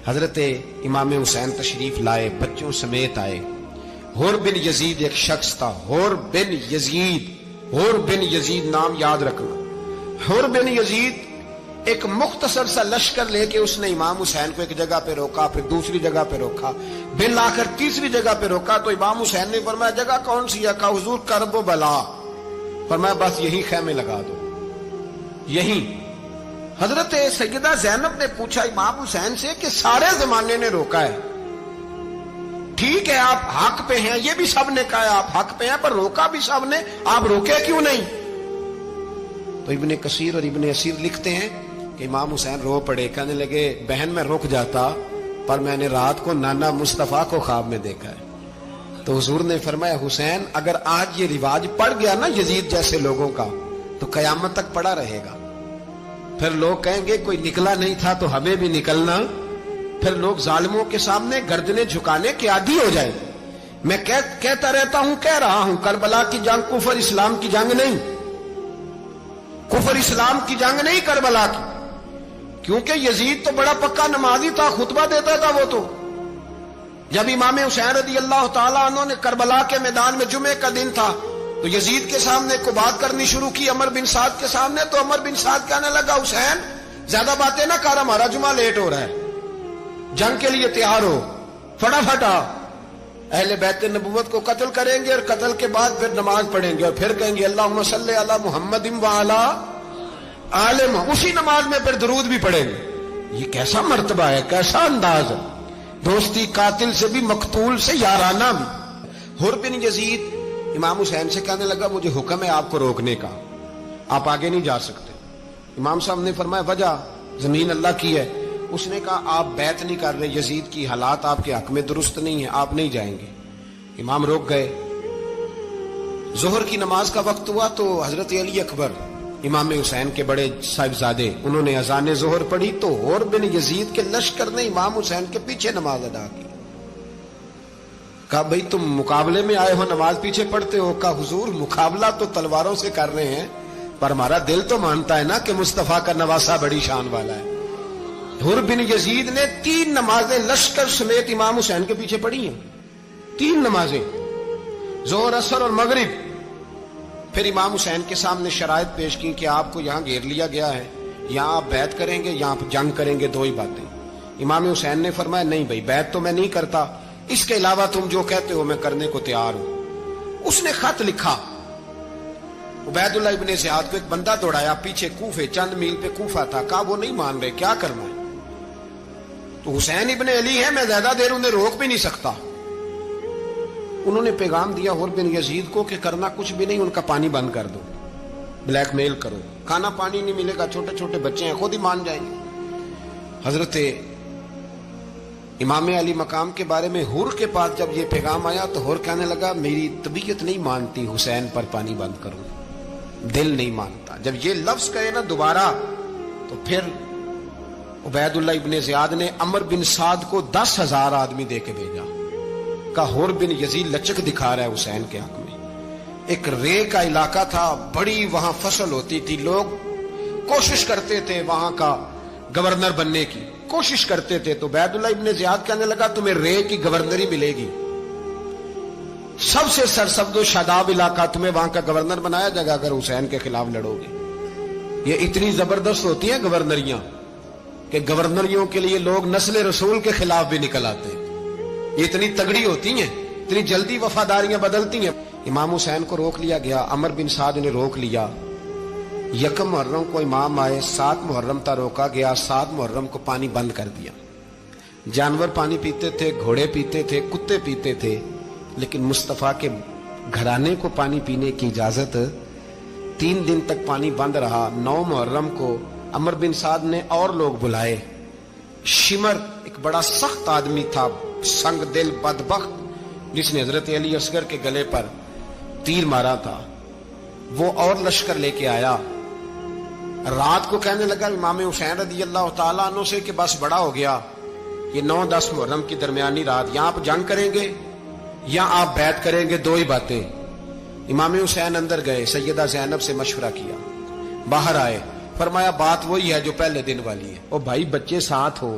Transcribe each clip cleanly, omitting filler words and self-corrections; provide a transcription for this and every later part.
حضرت امام حسین تشریف لائے، بچوں سمیت آئے۔ حر بن یزید ایک شخص تھا، حر بن یزید نام یاد رکھنا۔ حر بن یزید ایک مختصر سا لشکر لے کے اس نے امام حسین کو ایک جگہ پہ روکا، پھر دوسری جگہ پہ روکا، بالآخر تیسری جگہ پہ روکا تو امام حسین نے فرمایا جگہ کون سی ہے؟ کہا حضور کرب و بلا۔ فرمایا بس یہی خیمے لگا دو، یہی۔ حضرت سیدہ زینب نے پوچھا امام حسین سے کہ سارے زمانے نے روکا ہے، ٹھیک ہے آپ حق پہ ہیں، یہ بھی سب نے کہا ہے آپ حق پہ ہیں، پر روکا بھی سب نے، آپ روکے کیوں نہیں؟ تو ابن کثیر اور ابن اسیر لکھتے ہیں کہ امام حسین رو پڑے، کہنے لگے بہن میں رک جاتا پر میں نے رات کو نانا مصطفیٰ کو خواب میں دیکھا ہے۔ تو حضور نے فرمایا حسین اگر آج یہ رواج پڑ گیا نا یزید جیسے لوگوں کا تو قیامت تک پڑا رہے گا، پھر لوگ کہیں گے کوئی نکلا نہیں تھا تو ہمیں بھی نکلنا، پھر لوگ ظالموں کے سامنے گردنیں جھکانے کے عادی ہو جائیں۔ میں کہتا رہتا ہوں، کہہ رہا ہوں، کربلا کی جنگ کفر اسلام کی جنگ نہیں، کفر اسلام کی جنگ نہیں کربلا کی، کیونکہ یزید تو بڑا پکا نمازی تھا، خطبہ دیتا تھا۔ وہ تو جب امام حسین رضی اللہ تعالیٰ عنہ نے کربلا کے میدان میں جمعے کا دن تھا تو یزید کے سامنے کو بات کرنی شروع کی عمر بن سعد کے سامنے، تو عمر بن سعد کہنے لگا حسین زیادہ باتیں نہ کر، ہمارا جمعہ لیٹ ہو رہا ہے، جنگ کے لیے تیار ہو، فٹافٹ آ، اہل بیت نبوت کو قتل کریں گے اور قتل کے بعد پھر نماز پڑھیں گے اور پھر کہیں گے اللہم صلی علی محمد وعلی آل محمد، اسی نماز میں پھر درود بھی پڑھیں گے۔ یہ کیسا مرتبہ ہے، کیسا انداز ہے، دوستی قاتل سے بھی مقتول سے یارانہ بھی۔ حر بن یزید امام حسین سے کہنے لگا مجھے حکم ہے آپ کو روکنے کا، آپ آگے نہیں جا سکتے۔ امام صاحب نے فرمایا وجہ؟ زمین اللہ کی ہے۔ اس نے کہا آپ بیعت نہیں کر رہے، یزید کی حالات آپ کے حق میں درست نہیں ہیں، آپ نہیں جائیں گے۔ امام روک گئے۔ ظہر کی نماز کا وقت ہوا تو حضرت علی اکبر امام حسین کے بڑے صاحبزادے انہوں نے اذان ظہر پڑھی تو حر بن یزید کے لشکر نے امام حسین کے پیچھے نماز ادا کی۔ کہا بھئی تم مقابلے میں آئے ہو نماز پیچھے پڑھتے ہو؟ کہا حضور مقابلہ تو تلواروں سے کر رہے ہیں پر ہمارا دل تو مانتا ہے نا کہ مصطفیٰ کا نواسہ بڑی شان والا ہے۔ حر بن یزید نے 3 نمازیں لشکر سمیت امام حسین کے پیچھے پڑھی ہیں، 3 نمازیں، ظہر اثر اور مغرب۔ پھر امام حسین کے سامنے شرائط پیش کی کہ آپ کو یہاں گھیر لیا گیا ہے، یہاں آپ بیعت کریں گے، یہاں آپ جنگ کریں گے، 2 ہی باتیں۔ امام حسین نے فرمایا نہیں بھائی بیعت تو میں نہیں کرتا، اس کے علاوہ تم جو کہتے ہو میں کرنے کو تیار ہوں۔ اس نے خط لکھا، عبید اللہ ابن زیاد کو ایک بندہ دوڑایا پیچھے کوفے، چند میل پہ کوفہ تھا، کہا وہ نہیں مان رہے، کیا کرنا ہے؟ تو حسین ابن علی ہے، میں زیادہ دیر انہیں روک بھی نہیں سکتا۔ انہوں نے پیغام دیا حر بن یزید کو کہ کرنا کچھ بھی نہیں، ان کا پانی بند کر دو، بلیک میل کرو، کھانا پانی نہیں ملے گا، چھوٹے چھوٹے بچے ہیں، خود ہی مان جائیں گے۔ حضرت امام علی مقام کے بارے میں حر کے پاس جب یہ پیغام آیا تو حر کہنے لگا میری طبیعت نہیں مانتی حسین پر پانی بند کروں، دل نہیں مانتا۔ جب یہ لفظ کہے نا دوبارہ تو پھر عبید اللہ ابن زیاد نے عمر بن سعد کو 10,000 آدمی دے کے بھیجا، کہا حر بن یزید لچک دکھا رہا ہے حسین کے حق میں۔ ایک رے کا علاقہ تھا، بڑی وہاں فصل ہوتی تھی، لوگ کوشش کرتے تھے وہاں کا گورنر بننے کی، کوشش کرتے تھے۔ تو عبید اللہ ابن زیاد کہنے لگا تمہیں رے کی گورنری ملے گی، سب سے سرسبز و شاداب علاقہ، تمہیں وہاں کا گورنر بنایا جائے گا اگر حسین کے خلاف لڑو گے۔ یہ اتنی زبردست ہوتی ہیں گورنریاں کہ گورنریوں کے لیے لوگ نسل رسول کے خلاف بھی نکل آتے ہیں، یہ اتنی تگڑی ہوتی ہیں، اتنی جلدی وفاداریاں بدلتی ہیں۔ امام حسین کو روک لیا گیا، عمر بن سعد نے روک لیا۔ 1 محرم کو امام آئے، 7 محرم تا روکا گیا، 7 محرم کو پانی بند کر دیا۔ جانور پانی پیتے تھے، گھوڑے پیتے تھے، کتے پیتے تھے، لیکن مصطفیٰ کے گھرانے کو پانی پینے کی اجازت 3 دن تک پانی بند رہا۔ 9 محرم کو عمر بن سعد نے اور لوگ بلائے۔ شمر ایک بڑا سخت آدمی تھا، سنگ دل بدبخت، جس نے حضرت علی اصغر کے گلے پر تیر مارا تھا، وہ اور لشکر لے کے آیا۔ رات کو کہنے لگا امام حسین رضی اللہ تعالیٰ عنہ سے کہ بس بڑا ہو گیا، یہ 9-10 محرم کی درمیانی رات، یہاں آپ جنگ کریں گے یا آپ بیعت کریں گے، 2 ہی باتیں۔ امام حسین اندر گئے، سیدہ زینب سے مشورہ کیا، باہر آئے، فرمایا بات وہی ہے جو پہلے دن والی ہے۔ او بھائی بچے ساتھ ہو،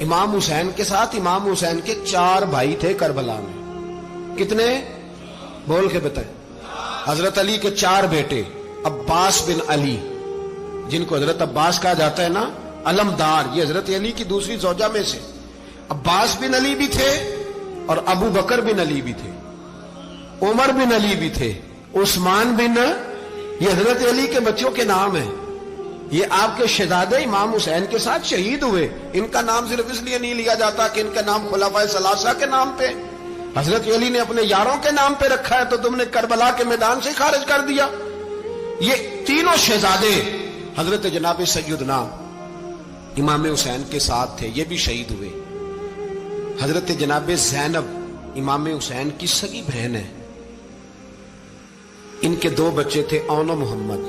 امام حسین کے ساتھ امام حسین کے 4 بھائی تھے کربلا میں. کتنے؟ بول کے بتائیں. حضرت علی کے 4 بیٹے، عباس بن علی جن کو حضرت عباس کہا جاتا ہے نا، علمدار، یہ حضرت علی کی دوسری زوجہ میں سے. عباس بن علی بھی تھے اور ابو بکر بن علی بھی تھے، عمر بن علی بھی تھے، عثمان بن، یہ حضرت علی کے بچوں کے نام ہیں. یہ آپ کے شہزادے امام حسین کے ساتھ شہید ہوئے. ان کا نام صرف اس لیے نہیں لیا جاتا کہ ان کا نام خلفائے ثلاثہ کے نام پہ، حضرت علی نے اپنے یاروں کے نام پہ رکھا ہے تو تم نے کربلا کے میدان سے خارج کر دیا. یہ تینوں شہزادے حضرت جناب سیدنا امام حسین کے ساتھ تھے، یہ بھی شہید ہوئے. حضرت جناب زینب امام حسین کی سگی بہن ہے. ان کے 2 بچے تھے، اون و محمد.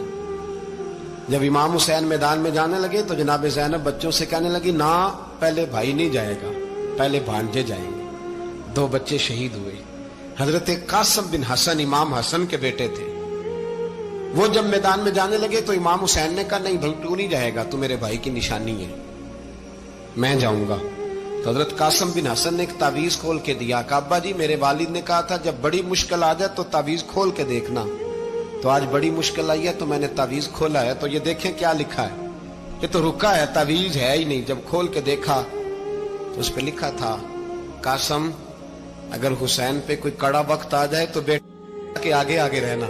جب امام حسین میدان میں جانے لگے تو جناب زینب بچوں سے کہنے لگی، نہ پہلے بھائی نہیں جائے گا، پہلے بھانجے جائیں گے. 2 بچے شہید ہوئے. حضرت قاسم بن حسن امام حسن کے بیٹے تھے. وہ جب میدان میں جانے لگے تو امام حسین نے کہا، نہیں بھائی تو نہیں جائے گا، تو میرے بھائی کی نشانی ہے، میں جاؤں گا. تو حضرت قاسم بن حسن نے ایک تعویذ کھول کے دیا کہ ابا جی میرے والد نے کہا تھا جب بڑی مشکل آ جائے تو تعویذ کھول کے دیکھنا. تو آج بڑی مشکل آئی ہے تو میں نے تعویذ کھولا ہے، تو یہ دیکھیں کیا لکھا ہے. یہ تو رکا ہے، تعویذ ہے ہی نہیں. جب کھول کے دیکھا تو اس پہ لکھا تھا، قاسم اگر حسین پہ کوئی کڑا وقت آ جائے تو بیٹا کے آگے آگے رہنا،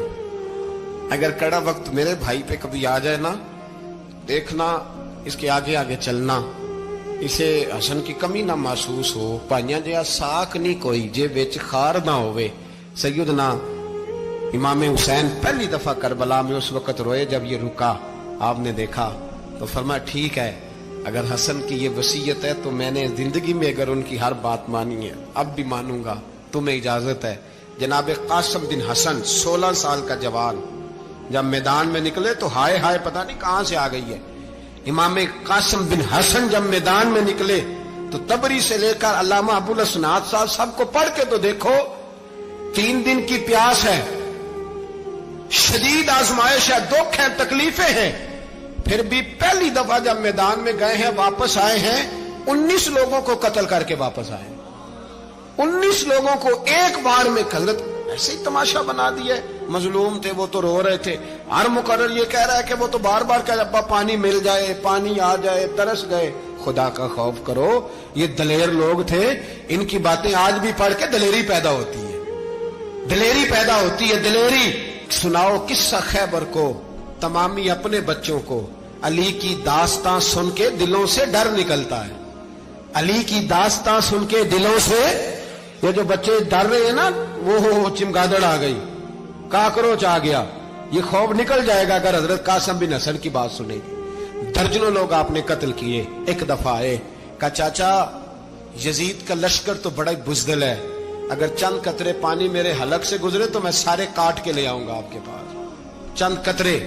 اگر کڑا وقت میرے بھائی پہ کبھی آ جائے نا، دیکھنا اس کے آگے آگے چلنا، اسے حسن کی کمی نہ محسوس ہو. پائیاں جہاں ساکھ نہیں کوئی جے وچ خار نہ ہوئے. سیدنا امام حسین پہلی دفعہ کربلا میں اس وقت روئے جب یہ رکا. آپ نے دیکھا تو فرمایا ٹھیک ہے، اگر حسن کی یہ وصیت ہے تو میں نے زندگی میں اگر ان کی ہر بات مانی ہے اب بھی مانوں گا، تمہیں اجازت ہے. جناب قاسم بن حسن 16 سال کا جوان جب میدان میں نکلے تو ہائے ہائے پتہ نہیں کہاں سے آ گئی ہے. امام قاسم بن حسن جب میدان میں نکلے تو تبری سے لے کر علامہ ابو الاسناد صاحب سب کو پڑھ کے تو دیکھو. 3 دن کی پیاس ہے، شدید آزمائش ہے، دکھ ہے، تکلیفیں ہیں، پھر بھی پہلی دفعہ جب میدان میں گئے ہیں واپس آئے ہیں 19 لوگوں کو قتل کر کے واپس آئے. 19 لوگوں کو ایک بار میں حضرت ایسے ہی تماشا بنا دیا. مظلوم تھے وہ تو رو رہے تھے. ہر مقرر یہ کہہ رہا ہے کہ وہ تو بار بار کہہ ابا پانی مل جائے، پانی آ جائے، ترس گئے. خدا کا خوف کرو، یہ دلیر لوگ تھے. ان کی باتیں آج بھی پڑھ کے دلیری پیدا ہوتی ہے، دلیری پیدا ہوتی ہے، دلیری. سناؤ قصہ خیبر کو تمامی اپنے بچوں کو. علی کی داستان سن کے دلوں سے ڈر نکلتا ہے. علی کی داستان سن کے دلوں سے یہ جو بچے ڈر رہے ہیں نا، وہ چمگادڑ آ گئی، کاکروچ آ گیا، یہ خوف نکل جائے گا اگر حضرت قاسم بن حسن کی بات سنے گی. درجنوں لوگ آپ نے قتل کیے. ایک دفعہ آئے کہا چاچا یزید کا لشکر تو بڑا ہی بزدل ہے، اگر چند قطرے پانی میرے حلق سے گزرے تو میں سارے کاٹ کے لے آؤں گا آپ کے پاس، چند قطرے.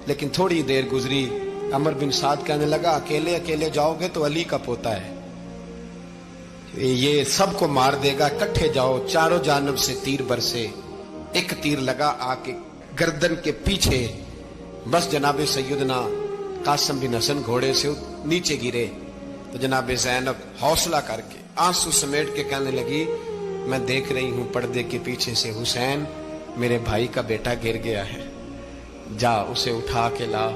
لیکن تھوڑی دیر گزری، عمر بن سعد کہنے لگا اکیلے اکیلے جاؤ گے تو علی کا پوتا ہے، یہ سب کو مار دے گا، کٹھے جاؤ. چاروں جانب سے تیر برسے. ایک تیر لگا آ کے گردن کے پیچھے، بس جناب سیدنا قاسم بن حسن گھوڑے سے نیچے گرے. تو جناب زینب حوصلہ کر کے آنسو سمیٹ کے کہنے لگی میں دیکھ رہی ہوں پردے کے پیچھے سے حسین میرے بھائی کا بیٹا گر گیا ہے، جا اسے اٹھا کے لا.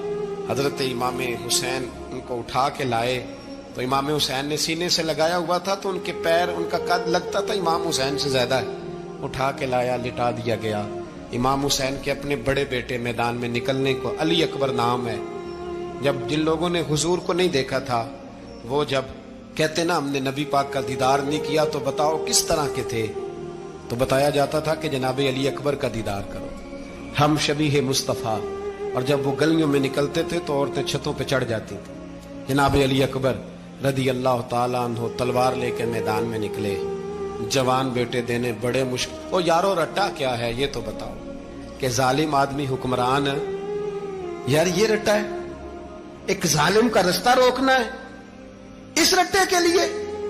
حضرت امام حسین ان کو اٹھا کے لائے تو امام حسین نے سینے سے لگایا ہوا تھا تو ان کے پیر، ان کا قد لگتا تھا امام حسین سے زیادہ ہے. اٹھا کے لایا، لٹا دیا گیا. امام حسین کے اپنے بڑے بیٹے میدان میں نکلنے کو، علی اکبر نام ہے، جب جن لوگوں نے حضور کو نہیں دیکھا تھا وہ جب کہتے نا ہم نے نبی پاک کا دیدار نہیں کیا تو بتاؤ کس طرح کے تھے، تو بتایا جاتا تھا کہ جناب علی اکبر کا دیدار کرو، ہم شبیہ مصطفیٰ. اور جب وہ گلیوں میں نکلتے تھے تو عورتیں چھتوں پہ چڑھ جاتی تھی. جناب علی اکبر رضی اللہ تعالیٰ عنہ تلوار لے کے میدان میں نکلے. جوان بیٹے دینے بڑے مشکل. او یارو رٹا کیا ہے یہ تو بتاؤ، کہ ظالم آدمی حکمران ہے یار، یہ رٹا ہے، ایک ظالم کا رستہ روکنا ہے. اس رٹے کے لیے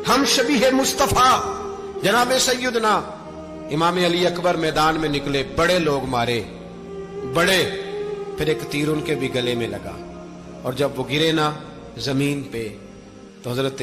ہم شبیہ مصطفیٰ جناب سیدنا امام علی اکبر میدان میں نکلے. بڑے لوگ مارے، بڑے. پھر ایک تیر ان کے بھی گلے میں لگا اور جب وہ گرے نا زمین پہ تو حضرت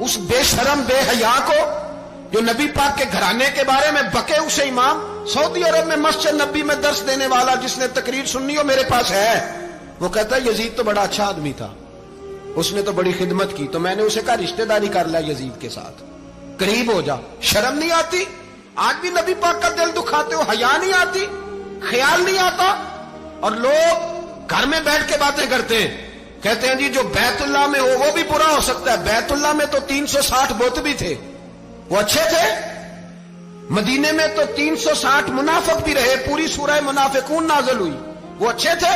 اس بے شرم بے حیا کو جو نبی پاک کے گھرانے کے بارے میں بکے، اسے امام سعودی عرب میں مسجد نبی میں درس دینے والا جس نے تقریر سننی ہو میرے پاس ہے، وہ کہتا ہے یزید تو بڑا اچھا آدمی تھا، اس نے تو بڑی خدمت کی، تو میں نے اسے کہا رشتہ داری کر لیا یزید کے ساتھ، قریب ہو جا۔ شرم نہیں آتی؟ آج بھی نبی پاک کا دل دکھاتے ہو، حیا نہیں آتی، خیال نہیں آتا؟ اور لوگ گھر میں بیٹھ کے باتیں کرتے ہیں، کہتے ہیں جی جو بیت اللہ میں ہو وہ بھی برا ہو سکتا ہے۔ بیت اللہ میں تو 360 بت بھی تھے، وہ اچھے تھے۔ مدینے میں تو 360 منافق بھی رہے، پوری سورہ منافقون نازل ہوئی، وہ اچھے تھے۔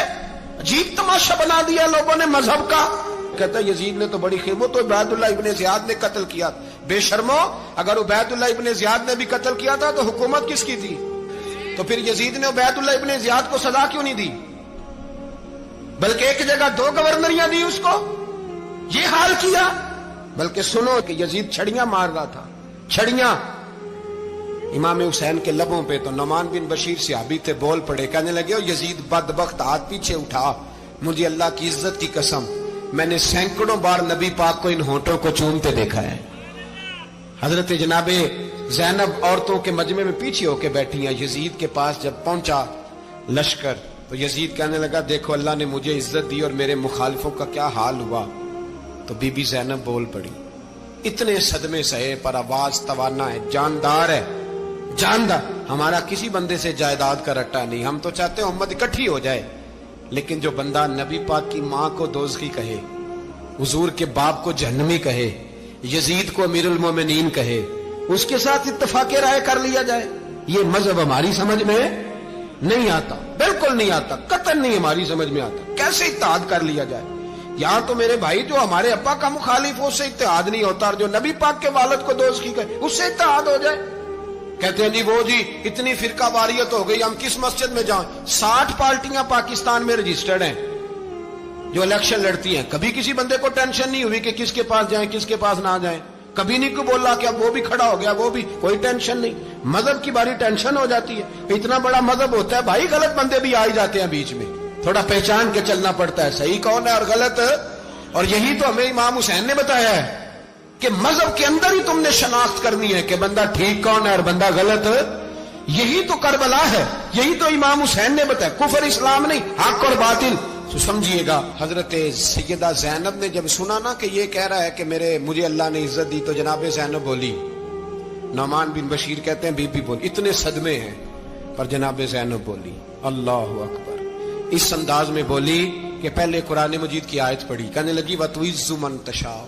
عجیب تماشا بنا دیا لوگوں نے مذہب کا۔ کہتا ہے یزید نے تو بڑی خدمت، تو عبید اللہ ابن زیاد نے قتل کیا۔ بے شرمو، اگر عبید اللہ ابن زیاد نے بھی قتل کیا تھا تو حکومت کس کی تھی؟ تو پھر یزید نے عبید اللہ ابن زیاد کو سزا کیوں نہیں دی؟ بلکہ ایک جگہ 2 گورنریاں دی اس کو، یہ حال کیا۔ بلکہ سنو کہ یزید چھڑیاں مار رہا تھا، چھڑیاں امام حسین کے لبوں پہ، تو نعمان بن بشیر صحابی تھے، بول پڑے، کہنے لگے او یزید بدبخت، ہاتھ پیچھے اٹھا، مجھے اللہ کی عزت کی قسم میں نے سینکڑوں بار نبی پاک کو ان ہونٹوں کو چومتے دیکھا ہے۔ حضرت جناب زینب عورتوں کے مجمع میں پیچھے ہو کے بیٹھی ہیں، یزید کے پاس جب پہنچا لشکر تو یزید کہنے لگا دیکھو اللہ نے مجھے عزت دی اور میرے مخالفوں کا کیا حال ہوا۔ تو بی بی زینب بول پڑی، اتنے صدمے سہے پر آواز توانا ہے، جاندار ہے، جاندار۔ ہمارا کسی بندے سے جائیداد کا رٹا نہیں، ہم تو چاہتے ہیں امت اکٹھی ہو جائے، لیکن جو بندہ نبی پاک کی ماں کو دوزخی کہے، حضور کے باپ کو جہنمی کہے، یزید کو امیر المومنین کہے، اس کے ساتھ اتفاق رائے کر لیا جائے، یہ مذہب ہماری سمجھ میں نہیں آتا، بالکل نہیں آتا، قطعاً نہیں ہماری سمجھ میں آتا۔ کیسے اتحاد کر لیا جائے؟ یہاں تو میرے بھائی جو ہمارے ابا کا مخالف ہو اس سے اتحاد نہیں ہوتا، اور جو نبی پاک کے والد کو دوزخی کہے اس سے اتحاد ہو جائے۔ کہتے ہیں جی وہ جی اتنی فرقہ واریت ہو گئی، ہم کس مسجد میں جائیں؟ 60 پارٹیاں پاکستان میں رجسٹرڈ ہیں جو الیکشن لڑتی ہیں، کبھی کسی بندے کو ٹینشن نہیں ہوئی کہ کس کے پاس جائیں کس کے پاس نہ جائیں، کبھی نہیں کو بولا کہ اب وہ بھی کھڑا ہو گیا، وہ بھی، کوئی ٹینشن نہیں۔ مذہب کی باری ٹینشن ہو جاتی ہے، اتنا بڑا مذہب ہوتا ہے بھائی، غلط بندے بھی آ ہی جاتے ہیں بیچ میں، تھوڑا پہچان کے چلنا پڑتا ہے صحیح کون ہے اور غلط۔ اور یہی تو ہمیں امام حسین نے بتایا ہے کہ مذہب کے اندر ہی تم نے شناخت کرنی ہے کہ بندہ ٹھیک کون ہے اور بندہ غلط۔ یہی تو کربلا ہے، یہی تو امام حسین نے بتایا، کفر اسلام نہیں، حق اور باطل۔ تو سمجھیے گا، حضرت سیدہ زینب نے جب سنا نا کہ یہ کہہ رہا ہے کہ مجھے اللہ نے عزت دی، تو جناب زینب بولی، نعمان بن بشیر کہتے ہیں بی بی بولی، اتنے صدمے ہیں پر جناب زینب بولی اللہ اکبر، اس انداز میں بولی کہ پہلے قرآن مجید کی آیت پڑھی، کہنے لگی وَتُعِزُّ مَن تَشَاءُ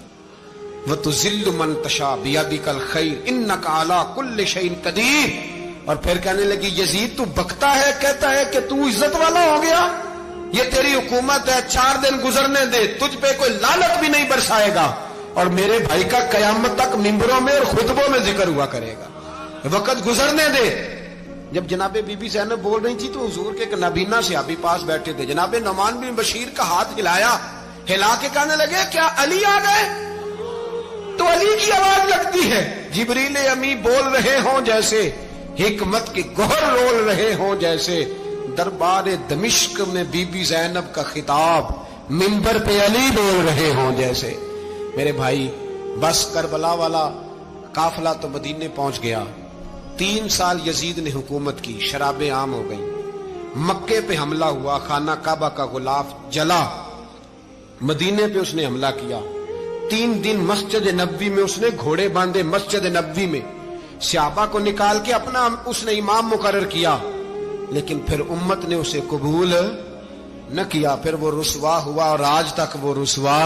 وَتُذِلُّ مَن تَشَاءُ بِيَدِكَ الْخَيْرُ إِنَّكَ عَلَىٰ كُلِّ شَيْءٍ قَدِيرٌ۔ اور پھر کہنے لگی یزید تو بکتا ہے، کہتا ہے کہ تو عزت والا ہو گیا، یہ تیری حکومت ہے، 4 دن گزرنے دے، تجھ پہ کوئی لعنت بھی نہیں برسائے گا، اور میرے بھائی کا قیامت تک ممبروں میں اور خطبوں میں ذکر ہوا کرے گا، وقت گزرنے دے۔ جب جناب بی بی زینب بول رہی تھی تو حضور کے ایک نابینا صحابی پاس بیٹھے تھے، جناب نعمان بن بشیر کا ہاتھ ہلایا، ہلا کے کہنے لگے کیا علی آ گئے؟ تو علی کی آواز لگتی ہے، جبریل امی بول رہے ہوں جیسے، حکمت کے گوہر رول رہے ہوں جیسے، دربار دمشق میں بی بی زینب کا خطاب، منبر پہ علی بول رہے ہوں جیسے۔ میرے بھائی بس کربلا والا قافلہ تو مدینے پہنچ گیا، 3 سال یزید نے حکومت کی، شرابیں عام ہو گئیں، مکے پہ حملہ ہوا، خانہ کعبہ کا غلاف جلا، مدینے پہ اس نے حملہ کیا، 3 دن مسجد نبوی میں اس نے گھوڑے باندھے، مسجد نبوی میں صحابہ کو نکال کے اپنا اس نے امام مقرر کیا، لیکن پھر امت نے اسے قبول نہ کیا، پھر وہ رسوا ہوا اور آج تک وہ رسوا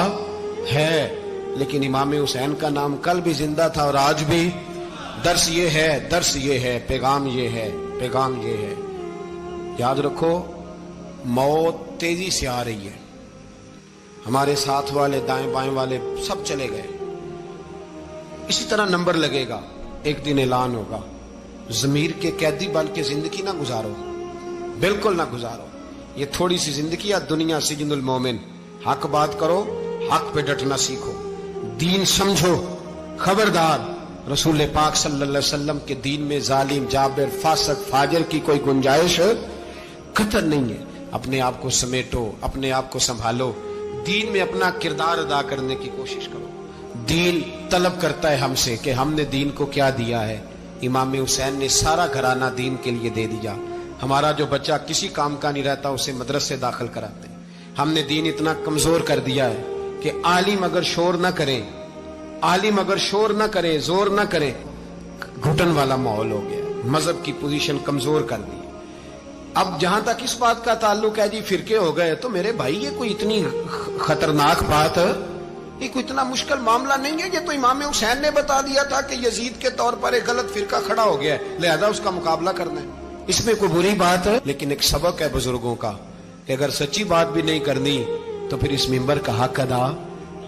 ہے، لیکن امام حسین کا نام کل بھی زندہ تھا اور آج بھی۔ درس یہ ہے، پیغام یہ ہے، پیغام یہ ہے، یاد رکھو موت تیزی سے آ رہی ہے، ہمارے ساتھ والے دائیں بائیں والے سب چلے گئے، اسی طرح نمبر لگے گا، ایک دن اعلان ہوگا، ضمیر کے قیدی بن کے زندگی نہ گزارو، بالکل نہ گزارو، یہ تھوڑی سی زندگی ہے، دنیا سجن المومن، حق بات کرو، حق پہ ڈٹنا سیکھو، دین سمجھو، خبردار رسول پاک صلی اللہ علیہ وسلم کے دین میں ظالم، جابر، فاسق، فاجر کی کوئی گنجائش قطعاً نہیں ہے۔ اپنے آپ کو سمیٹو، اپنے آپ کو سنبھالو، دین میں اپنا کردار ادا کرنے کی کوشش کرو، دین طلب کرتا ہے ہم سے کہ ہم نے دین کو کیا دیا ہے. امام حسین نے سارا گھرانہ دین کے لیے دے دیا. ہمارا جو بچہ کسی کام کا نہیں رہتا اسے مدرسے داخل کراتے ہیں. ہم نے دین اتنا کمزور کر دیا ہے کہ عالم اگر شور نہ کریں، عالم اگر شور نہ کرے، زور نہ کرے، گھٹن والا ماحول ہو گیا. مذہب کی پوزیشن کمزور کر دی. اب جہاں تک اس بات کا تعلق ہے جی فرقے ہو گئے، تو میرے بھائی یہ کوئی اتنی خطرناک بات ہے، یہ کوئی اتنا مشکل معاملہ نہیں ہے. یہ تو امام حسین نے بتا دیا تھا کہ یزید کے طور پر ایک غلط فرقہ کھڑا ہو گیا ہے، لہذا اس کا مقابلہ کرنا ہے. اس میں کوئی بری بات ہے؟ لیکن ایک سبق ہے بزرگوں کا کہ اگر سچی بات بھی نہیں کرنی تو پھر اس منبر کا حق ادا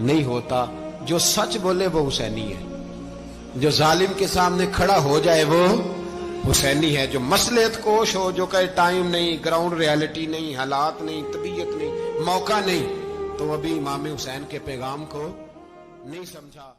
نہیں ہوتا. جو سچ بولے وہ حسینی ہے، جو ظالم کے سامنے کھڑا ہو جائے وہ حسینی ہے. جو مصلحت کوش ہو، جو کہے ٹائم نہیں، گراؤنڈ ریالٹی نہیں، حالات نہیں، طبیعت نہیں، موقع نہیں، تو ابھی امام حسین کے پیغام کو نہیں سمجھا.